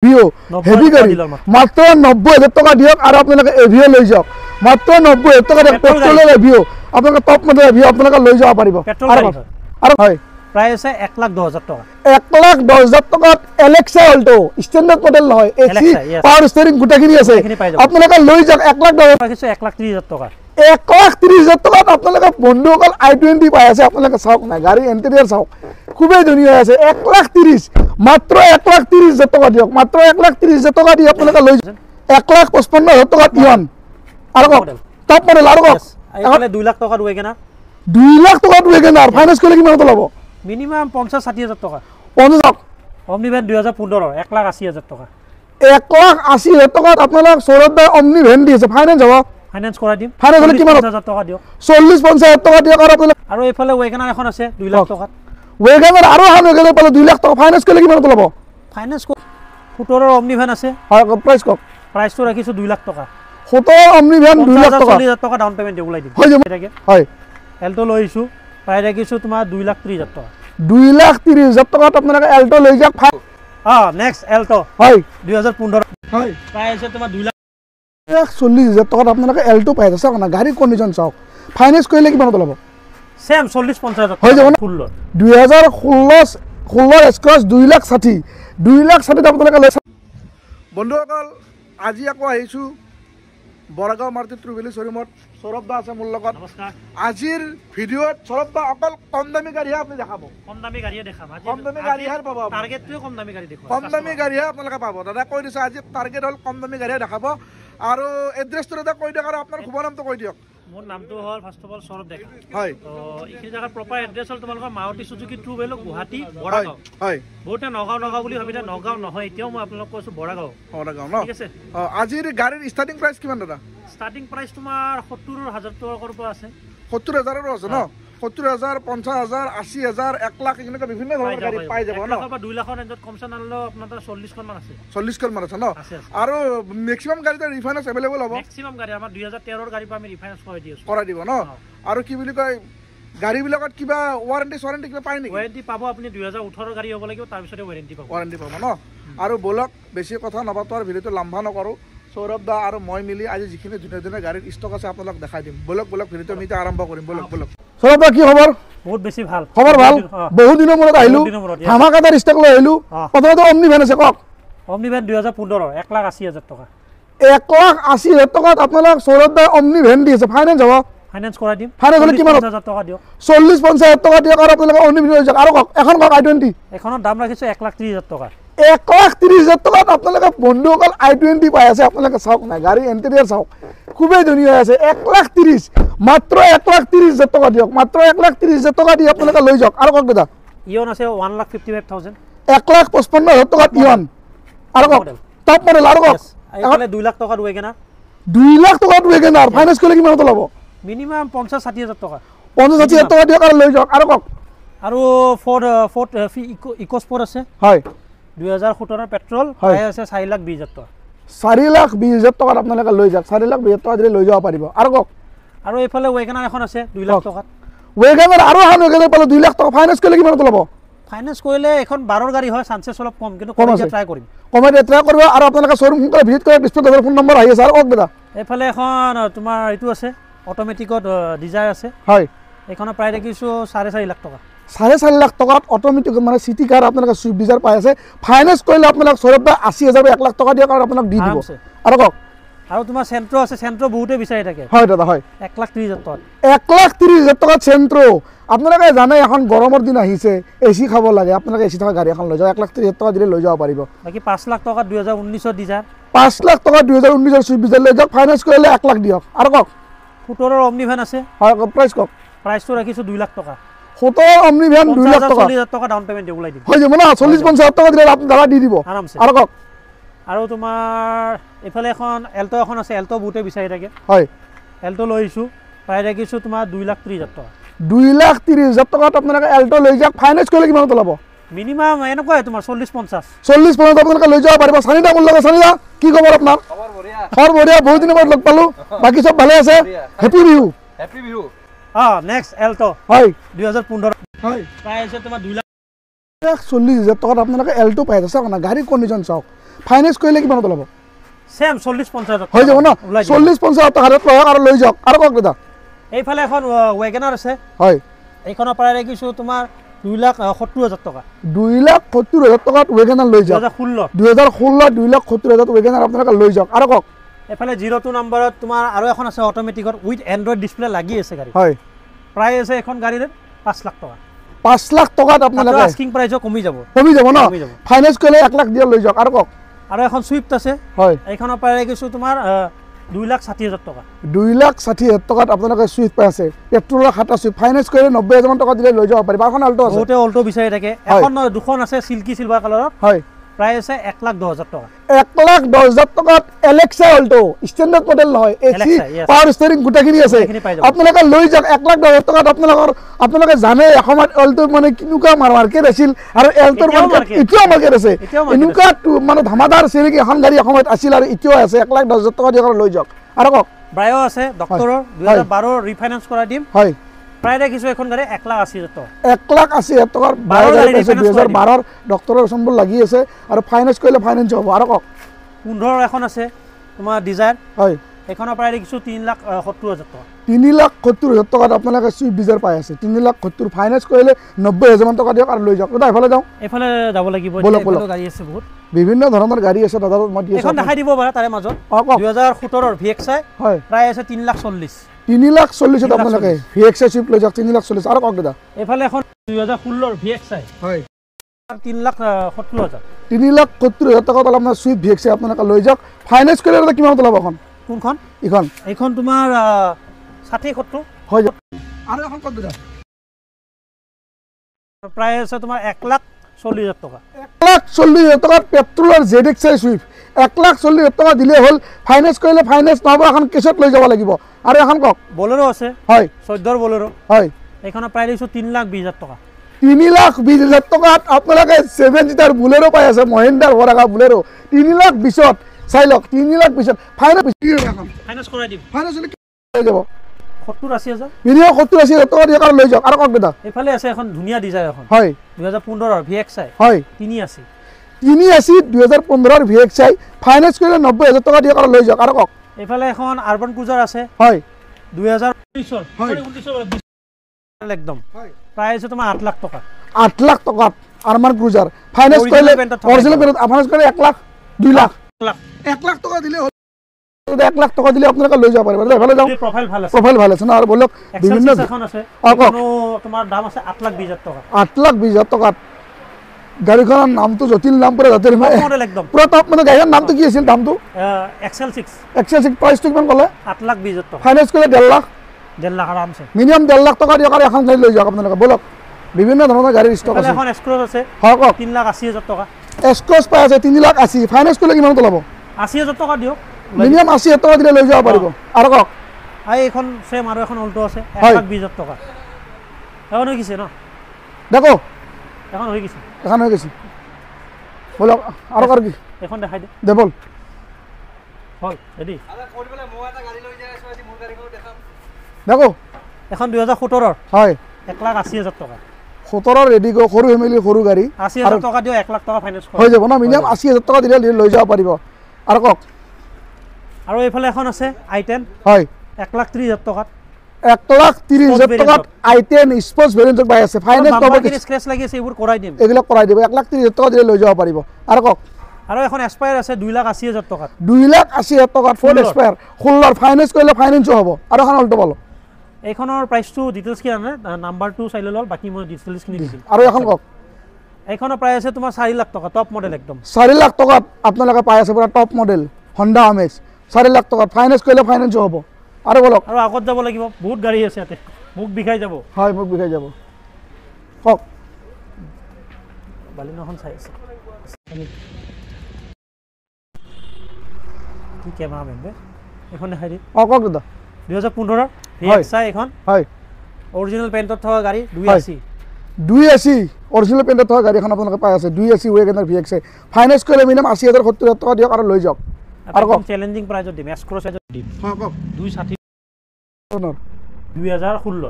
ABO heavy গাড়ি মাত্র 90,000 টাকা দিয়ক আর আপোনালোকে এভিও লৈ যাওক মাত্র 90,000 টাকা দিয়ক পেট্রোলের এভিও আপোনালোকে টপ মডেল এভিও আপোনালোকে লৈ যাব পাৰিব আৰু হয় প্রায় আছে 1,10,000 টাকা 1,10,000 টাকাত এলেক্সা অল্টো স্ট্যান্ডার্ড মডেল নহয় এসি পাওয়ার স্টিয়ারিং গুটাখিনি আছে আপোনালোকে লৈ যাওক 1,10,000 কিছু 1,30,000 টাকা 1,30,000 টাকাত আপোনালোকে বন্ধুসকল i20 পাই আছে আপোনালোকে চাওক না গাড়ী ইন্টেরিয়র চাওক খুবই ধুনীয়া আছে 1,30,000 মাত্র 1,30,000 টাকা দিয়ক মাত্র 1,30,000 টাকা দি আপোনালোকে লৈ 1,55,000 টাকা ইয়ন আৰু টপ মডেল আৰু এখানে 2 লাখ টাকা ওয়েগনার 2 লাখ টাকা ওয়েগনার ফাইনান্স করলে কিমান ল'ব মিনিমাম 50-60,000 টাকা 50 অমনি ভ্যান 2015 1,80,000 টাকা 1,80,000 টাকাত আপোনালোক সৌৰভ দাই অমনি ভ্যান দি আছে ফাইনান্স হ'ব ফাইনান্স কৰাই দিম ফাইনান্স হলে কিমান 50,000 টাকা দিও 40-50,000 টাকা দিয়ক আৰু আপোনালোক আৰু এফালে ওয়েগনাৰ এখন আছে 2 লাখ টাকা ওয়েগনাৰ আৰু হান ওয়েগনার পালে 2 লাখ টাকা ফাইনান্স করলে কিমান ল'ব ফাইনান্স 17 অমনি ভ্যান আছে হয় প্রাইস কক প্রাইস তো রাখিছো 2 লাখ টাকা 17 অমনি ভ্যান 2 লাখ টাকা 40,000 টাকা ডাউন পেমেন্ট দিবলাই দিম এটাকে হয় এলটো লইছো প্রায় রাখিছো তোমার 2,30,000 টাকা 2,30,000 টাকাত আপোনালোকে এলটো লৈ যাওক নেক্সট এলটো হয় 2015 হয় প্রায় আছে তোমার 2,40,000 টাকাত আপোনালোকে এলটো পাই আছে না গাড়ী কন্ডিশন চাওক ফাইনান্স কৰিলে কিমান ল'ব সেম 40-50,000 হৈ যাব না ফুল 2016 এক্সক্রস 2,60,000 2,60,000 আপোনালোকে লৈ বন্ধুসকল আজি আকৌ আহিছো বৰাগাঁও মাৰুতি ট্ৰুভেলি শ্বৰুমত সৌৰভ দা আছে মোৰ লগত নমস্কাৰ আজিৰ ভিডিঅ'ত সৌৰভ দা অকল কম দামী গাড়ীহে আপুনি দেখাব কম দামী গাড়ীয়ে দেখাম আজি কম দামী গাড়ীহে পাব টাৰ্গেটটো কম দামী গাড়ী দেখাম কম দামী গাড়ীহে আপোনালোকে পাব দাদা কৈ দিছে আজি টাৰ্গেট হল কম দামী গাড়ীহে দেখাব আৰু এড্ৰেছটো দাদা কৈ দিয়ক আৰু আপোনাৰ শুভ নামটো কৈ দিয়ক মোৰ নামটো হল ফাৰ্স্ট অফ অল সৌৰভ ডেকা হয় তো এই জায়গাৰ প্ৰপাৰ এড্ৰেছ হল তোমালোকৰ মাৰুতি সুজুকি ট্ৰুভেলো গুৱাহাটী বৰাগাঁও হয় বহুতে নগাঁও বুলি ভাবিলে নগাঁও নহয় এতিয়াও মই আপোনালোকক কৈছো বৰাগাঁও ন ঠিক আছে আজিৰ গাড়ীৰ ষ্টাৰ্টিং প্ৰাইচ কিমান দাদা স্টাৰ্টিং প্ৰাইচ তোমাৰ 70,000 টকাৰ পৰা আছে 70,000 আছে ন 70,000 50,000 80,000 1 লাখ এনেকুৱা বিভিন্ন ধৰণৰ গাড়ী পাই যাব ন 2 লাখৰ ৰেঞ্জত কমচন আনলো আপোনাৰ 40 খন মান আছে 40 খন মান আছে ন আৰু ম্যাক্সিমাম গাড়ীতে ৰিফাইনেন্স अवेलेबल হ'ব ম্যাক্সিমাম গাড়ী আমাৰ 2013 ৰ গাড়ী পৰা আমি ৰিফাইনেন্স কৰি দিছো কৰা দিব ন আৰু কি বুলি কয় গাড়ী বিলাকত কিবা ওয়াৰেন্টি কিবা পায় নেকি ওয়াৰেন্টি পাব আপুনি 2018 গাড়ী হ'ব লাগিব তাৰ পিছতে ওয়াৰেন্টি পাব ন আৰু বলক বেছি কথা নপাতো ভিডিঅ'টো লম্বা নকৰো সৌৰভ দা আৰু মই মিলি আজি যিখিনি ধুনীয়া গাড়ীৰ ষ্টক আছে আপোনালোক দেখাই দিম বলক ভিডিঅ'টো আমি আৰম্ভ কৰিম বলক সৌৰভ দা কি খবৰ বহুত বেছি ভাল খবৰ ভাল বহু দিনৰ মূৰত আহিলো ধামাকাদাৰ ষ্টক লৈ আহিলো প্ৰথমতে অমনি ভ্যান আছে কক অমনি ভ্যান 2015 1,80,000 টাকা 1,80,000 টাকাত আপোনালোক সৌৰভ দা অমনি ভ্যান দি আছে ফাইনান্স হ'ব ফাইনান্স কৰাই দিম ফাইনান্স হলে কিমান 50,000 টাকা দিও 40-50,000 টাকা দিয়ক আৰু আপোনালোকে অমনি ভ্যান যাওক আৰু এখন i20 এখনৰ দাম ৰাখিছো 1,30,000 টাকা 1,30,000 টাকাত আপোনালোকে বন্ধুসকল i20 পাই আছে আপোনালোকে চাওক না গাড়ী ইন্টেরিয়র চাওক খুবই ধুনীয়া আছে 1,30,000 মাত্র 1,30,000 টাকা দিয়ক মাত্র 1,30,000 টাকা দি আপোনালোকে লৈ যাওক আৰু কক দাদা ইয়ন আছে 1,55,000 1,55,000 টাকা ইয়ন আৰু কক টপ মডেল আৰু কক এখানে 2 লাখ টাকা ওয়েগনার 2 লাখ টাকা ওয়েগনার ফাইনান্স করলে কিমান ল'ব মিনিমাম 50-60,000 টাকা 50-60,000 টাকা দিয়ক আৰু লৈ যাওক আৰু কক আৰু ফোৰ্ড ইকোস্পোৰ্ট আছে হয় 2017 পেট্ৰোল প্ৰায় আছে 4,20,000 টাকা 4,20,000 টাকাত আপোনালোকে লৈ যাওক 4,20,000 টাকা দিলে লৈ যাব পাৰিব আৰু কক আৰু এফালে ওয়েগনাৰ এখন আছে 2 লাখ টাকা ওয়েগনাৰ আৰু হান ওয়েগনাৰ পালে 2 লাখ টাকা ফাইনান্স কৰলে কিমান ল'ব ফাইনান্স কৰিলে এখন 12 গাড়ী হয় চান্সেছ অলপ কম কিন্তু কমাই ট্ৰাই কৰিম কমাই ট্ৰাই কৰিব আৰু আপোনালোকে শ্বৰুম সোনকালে ভিজিট কৰে ডিসপ্লে ফোন নম্বৰ আহি আছে আৰু কক দাদা এফালে এখন তোমাৰ এইটো আছে অটোমেটিকত ডিজায়াৰ আছে হয় এখনৰ প্ৰায় দেখিছো 4.5 লাখ টাকা 4.5 লাখ টাকাত অটোমেটিক মানে সিটি কার আপোনালোকে সুইফট ডিজায়ার পাই আছে ফাইনান্স কৰিলে আপোনালোক সৌৰভ দা 80,000 1 লাখ টাকা দিয়ক আৰু আপোনাক দি দিব আৰু কক আৰু তোমাৰ সেন্ট্ৰো আছে সেন্ট্ৰো বহুতে বিচাৰি থাকে হয় দাদা হয় 1,30,000 টাকা 1,30,000 টাকা সেন্ট্ৰো আপোনালোকে জানে এখন গৰমৰ দিন আহিছে এসি খাব লাগে আপোনালোকে এসি থকা গাড়ী এখন লৈ যাওক 1,30,000 টাকা দিলে লৈ যাব পাৰিব বাকি 5 লাখ টাকা 2019 ডিজায়াৰ 5 লাখ টাকা 2019 সুইফট ডিজায়াৰ লৈ যাওক ফাইনান্স কৰিলে 1 লাখ দিয়ক আৰু কক 17 অমনি ভ্যান আছে হয় প্ৰাইস কক প্ৰাইসটো ৰাখিছো 2 লাখ টাকা 17 অমনি ভ্যান 2 লাখ টাকা 40,000 টাকা ডাউন পেমেন্ট দিবলাই দিম হৈ যাব না 40-50,000 টাকা দিলে আপুনি দাদা দি দিব আৰামছে আৰু কক আৰু তোমাৰ এফালে এখন এলটো এখন আছে এলটো বহুতে বিচাৰি থাকে হয় এলটো লৈছো প্ৰায় ৰাখিছো তোমাৰ 2,30,000 টাকা 2,30,000 টাকাত আপোনালোকে এলটো লৈ যাওক ফাইনান্স কৰিলে কিমান ল'ব মিনিমাম এনেকুৱাই তোমাৰ 40-50 আপোনালোকে লৈ যাব পাৰিব চানিদা মোৰ লগত চানিদা কি খবৰ আপোনাৰ খবৰ বঢ়িয়া বহুত দিনৰ মূৰত লগ পালো বাকি সব ভালে আছে হেপী বিহু নেক্সট এলটো হয় 2015 হয় প্ৰায় আছে তোমাৰ 2 লাখ 1,40,000 টাকাত আপোনালোকে এলটো পাই আছে চাওক না গাড়ী কন্ডিশন চাওক ফাইনেন্স কৰিলে কিমানত ওলাব সেম 40-50 হৈ যাব ন 40-50 টকা হাতত লওক আৰু লৈ যাওক আৰু কওক দাদা এইফালে এখন ওয়েগনাৰ আছে হয় এইখনৰ পৰা দেখিছো তোমাৰ 2,70,000 টকা 2,70,000 টকাত ওয়েগনাৰ লৈ যাওক 2016 2,70,000 ওয়েগনাৰ আপোনালোকে লৈ যাওক আৰু কওক এফালে 02 নম্বৰত তোমাৰ আৰু এখন আছে অটোমেটিকৰ উইথ এন্ড্ৰইড ডিসপ্লে লাগি আছে গাড়ী হয় প্ৰাইস আছে এখন গাড়ীৰ 5 লাখ টকা 5 লাখ টকাত আপোনালোকে আস্কিং প্ৰাইসও কমি যাব ন ফাইনেন্স কৰিলে 1 লাখ দিয়া লৈ যাওক আৰু কওক আৰু এখন সুইফট আছে হয় এইখনৰ পৰা দেখিছো তোমাৰ 2,60,000 টকা 2,60,000 টকাত আপোনালোকে সুইফট পাই আছে পেট্ৰলৰ খাটা সুইফট ফাইনেন্স কৰিলে 90,000 টকা দিলে লৈ যাব পাৰিব এখন আল্টো আছে বহুতে অল্টো বিচাৰি থাকে এখন দুখন আছে সিল্কি সিলভাৰ কালাৰত হয় প্ৰাইস আছে 1,10,000 টকা 1,10,000 টকাত এলেক্সা অল্টো ষ্টেণ্ডাৰ্ড মডেল নহয় এসি পাৱাৰ ষ্টিয়াৰিং গুটাখিনি আছে আপোনালোকে লৈ যাওক 1,10,000 টকাত আপোনালোকে জানে এসময়ত অল্টো মানে কিনুকা মাৰ্কেট আছিল আৰু এল্টোৰ মাৰ্কেট এতিয়াও মাৰ্কেট আছে এনেকুৱা মানে ধামাদাৰ চিৰিকি এখন গাড়ী এসময়ত আছিল আৰু এতিয়াও আছে 1,10,000 টকা দি লৈ যাওক আৰু কওক ব্ৰায়ো আছে ডক্টৰৰ 2012 ৰিফাইনান্স কৰাই দিম হয় প্ৰায় দেখিছো এখন গাড়ী 1,80,000 টকা 1,80,000 টকাৰ 2012ৰ ডক্টৰৰ সম্বল লাগি আছে আৰু ফাইনেন্স কৰিলে ফাইনেন্স হ'ব আৰু কওক 15 এখন আছে তোমাৰ ডিজায়াৰ হয় এখনৰ প্ৰায় দেখিছো 3,70,000 টকা 3,70,000 টকাত আপোনালোকে সুইফট ডিজায়াৰ পাই আছে 3,70,000 ফাইনেন্স কৰিলে 90,000 টকা দিয়ক আৰু লৈ যাওক দাদা এফালে যাওঁ এফালে যাব লাগিব বলক গাড়ী আছে বহুত বিভিন্ন ধৰণৰ গাড়ী আছে দাদা মই দি আছো এখন দেখাই দিব পাৰে তাৰে মাজত 2017ৰ VXI হয় প্ৰায় আছে 3,40,000 3,40,000 আপোনালোকে VXI সুইফট লৈ যাওক 3,40,000 আৰু কওক দাদা এফালে এখন 2016ৰ VXI হয় 3,70,000 3,70,000 টকাত আপোনাৰ সুইফট VXI আপোনালোকে লৈ যাওক ফাইনেন্স কৰিলে দাদা কিমান ওলাব এখন কোনখন এইখন তোমাৰ 60-70 হৈ যাব আৰু এখন কত দাদা প্ৰায় আছে তোমাৰ 1,40,000 টকা 1,40,000 টকাত পেট্ৰলৰ ZXI সুইফট 1,40,000 টকা দিলে হ'ল ফাইনেন্স কৰিলে ফাইনেন্স নহব এখন কেছত লৈ যাব লাগিব আৰু এখন কওক বলেৰো আছে হয় 14ৰ বলেৰো হয় এইখনৰ প্ৰায় দিছো 3,20,000 টকা 3,20,000 টকাত আপোনালোকে 7 সিটাৰ বুলেৰো পাই আছে মহিন্দ্ৰাৰ ভৰাকা বুলেৰো 3,20,000 চাই লওক 3,20,000 ফাইনেন্স কৰাই দিম ফাইনেন্স লৈ যাব 70-80,000 মিনিমাম 70-80,000 টকা দিয়ে লৈ যাওক আৰু কওক দাদা এইফালে আছে এখন ধুনীয়া ডিজায়াৰ এখন হয় 2015ৰ VXI হয় 380 2015ৰ VXI ফাইনেন্স কৰিলে 90,000 টকা দিয়ে লৈ যাওক আৰু কওক এইফালে এখন আৰবান ক্ৰুজাৰ আছে হয় 2019ৰ হয় 19ৰ একদম হয় প্ৰায় আছে তোমাৰ 8 লাখ টকা 8 লাখ টকাত আৰবান ক্ৰুজাৰ ফাইনেন্স কৰিলে অৰিজিনাল পেণ্টত ফাইনেন্স কৰিলে 1 লাখ 2 লাখ 1 লাখ টকা দিলে 1 লাখ টকা দিলে আপোনালোকে লৈ যাব পাৰিব এফালে যাওঁ প্ৰফাইল ভাল আছে ন আৰু বলক বিভিন্ন এখন আছে এখনো তোমাৰ দাম আছে 8,20,000 টকা 8,20,000 টকাত গাড়ীখনৰ নামটো জটিল নাম পুৰা জাতিৰ মডেল একদম পুৰা টপ মানে গাড়ীৰ নামটো কি আছিল নামটো XL6 প্ৰাইচটো কিমান ক'লে 8,20,000 টকা ফাইনেন্স কৰিলে 1.5 লাখ 1.5 লাখ আৰামছে মিনিমাম 1.5 লাখ টকা দিয়ক আৰু এখন গাড়ী লৈ যাওক আপোনালোকে বলক বিভিন্ন ধৰণৰ গাড়ীৰ ষ্টক আছে এখন এক্সক্ৰছ আছে হয় কওক 3,80,000 টকা এক্সক্ৰছ পাই আছে 3,80,000 ফাইনেন্স কৰিলে কিমান ওলাব 80,000 টকা দিয়ক মিনিমাম 80,000 টকা দিলে লৈ যাব পাৰিব আৰু কওক এইখন সেম আৰু এখন অল্টো আছে 1,20,000 টকা এখন হৈ গৈছে ন দেখো এখন হৈ গৈছে এখন হৈ গৈছে বলক আৰু কাৰ কি এখন দেখাই দে বল হল ৰেডি দেখো এখন 2017ৰ হয় 1,80,000 টকা 17ৰ ৰেডি গো সৰু ফেমিলি সৰু গাড়ী 80,000 টকা দিও 1 লাখ টকা ফাইনেন্স হৈ যাব না মিনিমাম 80,000 টকা দিলে লৈ যাব পাৰিব আৰু কওক আৰু এইফালে এখন আছে i10 হয় 1,30,000 টকাত 1,30,000 টকাত i10 স্পোর্টস ভেৰিয়েন্টত পাই আছে ফাইনেন্স পাব কি স্ক্ৰেচ লাগি আছে এইবোৰ কৰাই দিম এগুলা কৰাই দিব 1,30,000 টকা দিলে লৈ যাব পাৰিব আৰু কওক আৰু এখন এসপায়াৰ আছে 2,80,000 টকাত 2,80,000 টকাত ফোৰ্ড এসপায়াৰ 16 ফাইনেন্স কৰিলে ফাইনেন্সও হ'ব আৰু এখন অল্টো পালো এইখনৰ প্ৰাইসটো ডিটেইলছ কি আনে নাম্বাৰটো চাই লল বাকি মই ডিটেইলছ খিনি দিম আৰু এখন কওক এইখনৰ প্ৰাইস আছে তোমাৰ 4 লাখ টকা টপ মডেল একদম 4 লাখ টকাত আপোনালোকে পাই আছে পুৰা top model Honda Amaze 4 lakh টকাত ফাইনেন্স কৰিলে ফাইনেন্সও হ'ব আৰু বলক আৰু আগত যাব লাগিব বহুত গাড়ী আছে ইয়াতে মুখ বিখাই যাব হয় মুখ বিখাই যাব কওক বালিনখন চাই আছে কি কেমেৰা মেন এখন দেখাই দি কওক দাদা 2015 VXI এখন হয় অৰিজিনাল পেইণ্টত থকা গাড়ী 280 অৰিজিনাল পেইণ্টত থকা গাড়ীখন আপোনালোকে পাই আছে 280 ওয়েগনাৰ VXI ফাইনেন্স কৰিলে মিনিমাম 80,000 70,000 টকা দিয়ক আৰু লৈ যাওক আৰু কওক চ্যালেঞ্জিং প্ৰাইজত দিম এক্সক্ৰছ এজত দিম হয় কওক 260 2016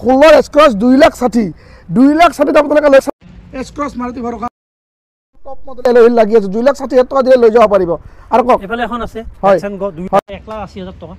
16 এক্সক্ৰছ 2,60,000 আপোনালোকে লৈ এক্সক্ৰছ মাৰুতি ভৰকা টপ মডেল লাগি আছে 2,60,000 টকা দিলে লৈ যাব পাৰিব আৰু কক এফালে এখন আছে হয়। এক্সেন গো 1,80,000 টকা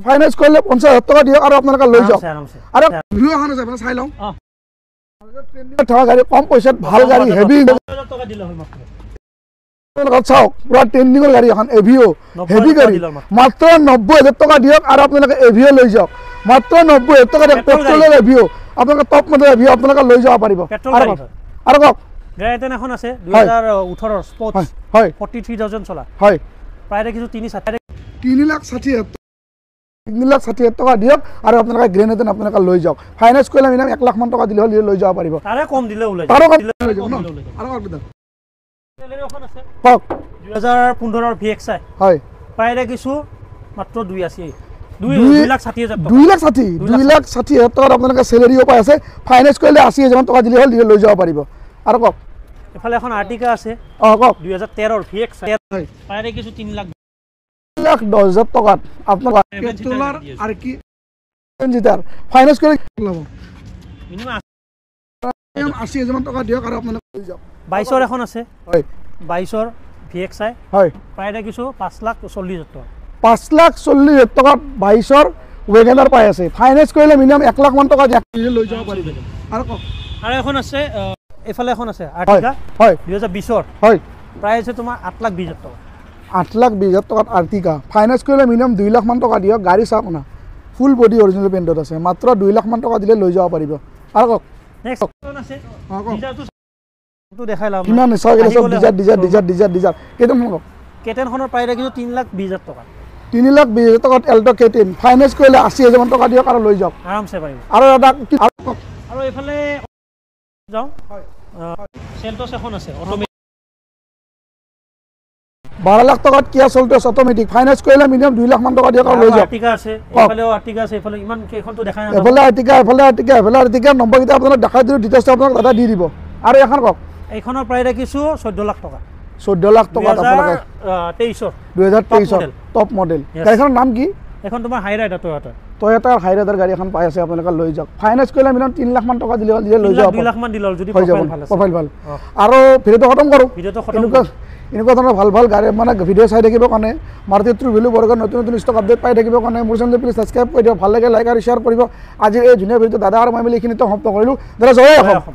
ফাইনান্স কৰিলে 50,000 টকা দিয়ক আৰু আপোনালোকে লৈ যাওক আৰামছে আৰু ভিউ এখন আছে আপুনি চাই লওঁ অ ট্ৰেন্ডিঙত থকা গাড়ী কম পইচাত ভাল গাড়ী হেভি 90,000 টকা দিলে হ'ল মাত্ৰ চাওক পুৰা ট্ৰেন্ডিঙৰ গাড়ী এখন এভিও হেভি গাড়ী মাত্ৰ 90,000 টকা দিয়ক আৰু আপোনালোকে এভিও লৈ যাওক মাত্ৰ 90,000 টকা দিয়ক পেট্ৰলৰ এভিও আপোনালোকে টপ মডেল এভিও আপোনালোকে লৈ যাব পাৰিব আৰু কওক গ্ৰেটেন এখন আছে 2018 স্পৰ্টছ হয় 43,000 চলা হয় প্ৰায় দেখিছো 3,60,000 3,60,000 টকা দিয়ক আৰু আপোনালোকে গ্ৰেনেডন আপোনালোকে লৈ যাওক ফাইনেন্স কৰিলে মিনিমাম 1 লাখ মান টকা দিলে হ'ল লৈ যাব পাৰিব তাৰে কম দিলে ওলাই তাৰো কম দিলে লৈ যাব ন আৰু কওক এখন আছে কওক 2015 VXI হয় প্ৰায় দেখিছো মাত্ৰ 2,60,000 টকা 2,60,000 টকাত আপোনালোকে চেলেৰিও পাই আছে ফাইনেন্স কৰিলে 80,000 টকা দিলে হ'ল লৈ যাব পাৰিব আৰু কওক এফালে এখন আৰ্টিকা আছে কওক 2013 VXI হয় প্ৰায় দেখিছো 3,10,000 টকাত আপোনালোকে পেট্ৰলৰ আৰু কি জিটাৰ ফাইনেন্স কৰি ল'ব মিনিমাম 80,000 টকা দিয়ক আৰু আপোনালোকে লৈ যাওক 22ৰ এখন আছে হয় 22ৰ VXI হয় প্ৰায় দেখিছো 5,40,000 টকা 5,40,000 টকাত 22ৰ ৱেগনাৰ পাই আছে ফাইনেন্স কৰিলে মিনিমাম 1 লাখ মান টকা লৈ যাব পাৰিব আৰু কওক আৰু এখন আছে এফালে এখন আছে আৰ্টিকা হয় 2020ৰ হয় প্ৰায় আছে তোমাৰ 8,20,000 টকা 8,20,000 টকাত আৰ্টিকা ফাইনেন্স কৰিলে মিনিমাম 2 লাখ মান টকা দিয়ক গাড়ী চাওক না ফুল বডি অৰিজিনেল পেইণ্টত আছে মাত্ৰ 2 লাখ মান টকা দিলে লৈ যাব পাৰিব আৰু কওক নেক্সট এখন আছে ডিজাৰটো দেখাই লাভ কিমান নিশ্চয় ডিজাৰ কেইটামান কওক কেটেনখনৰ প্ৰায় দেখিছো 3,20,000 টকা 3,20,000 টকাত এল্টো কেটেন ফাইনেন্স কৰিলে 80,000 মান টকা দিয়ক আৰু লৈ যাওক আৰামছে পাৰিব আৰু এটা কওক আৰু এইফালে যাওঁ হয় চেল্টছ এখন আছে অটোমেটিক 12 লাখ টকাত কিয়া চল্টছ অটোমেটিক ফাইনেন্স কৰিলে মিনিমাম 2 লাখ মান টকা দিয়ক আৰু লৈ যাওক আৰ্টিকা আছে এইফালেও আৰ্টিকা আছে এইফালে ইমান কেইখনটো দেখাই নাপাব এফালে আৰ্টিকা নম্বৰকেইটা আপোনাক দেখাই দিলোঁ ডিটেইলছটো আপোনাক দাদা দি দিব আৰু এখন কওক এইখনৰ প্ৰায় দেখিছো 14 লাখ টকা 14 লাখ টকাত আপোনালোকে 2023ৰ টপ মডেল গাড়ীখনৰ নাম কি এখন তোমাৰ হাই ৰাইডাৰ টয়োটাৰ হাই ৰাইডাৰ গাড়ী এখন পাই আছে আপোনালোকে লৈ যাওক ফাইনেন্স কৰিলে মিনিমাম 3 লাখ মান টকা দিলে লৈ যাব 2 লাখ মান দিলে যদি প্ৰফাইল ভাল আৰু ভিডিঅ'টো খতম কৰোঁ এনেকুৱা ধৰণৰ ভাল গাড়ী মানে ভিডিঅ' চাই থাকিবৰ কাৰণে মাৰুতি ট্ৰুভিলো বৰ্গৰ নতুন ষ্টক আপডেট পাই থাকিবৰ কাৰণে মোৰ চেনেলটো প্লিজ ছাবস্ক্ৰাইব কৰি দিয়ক ভাল লাগে লাইক আৰু শ্বেয়াৰ কৰিব আজিৰ এই ধুনীয়া ভিডিঅ'টো দাদা আৰু মই মিলি এইখিনিতে সমাপ্ত কৰিলোঁ দাদা জয় অসম।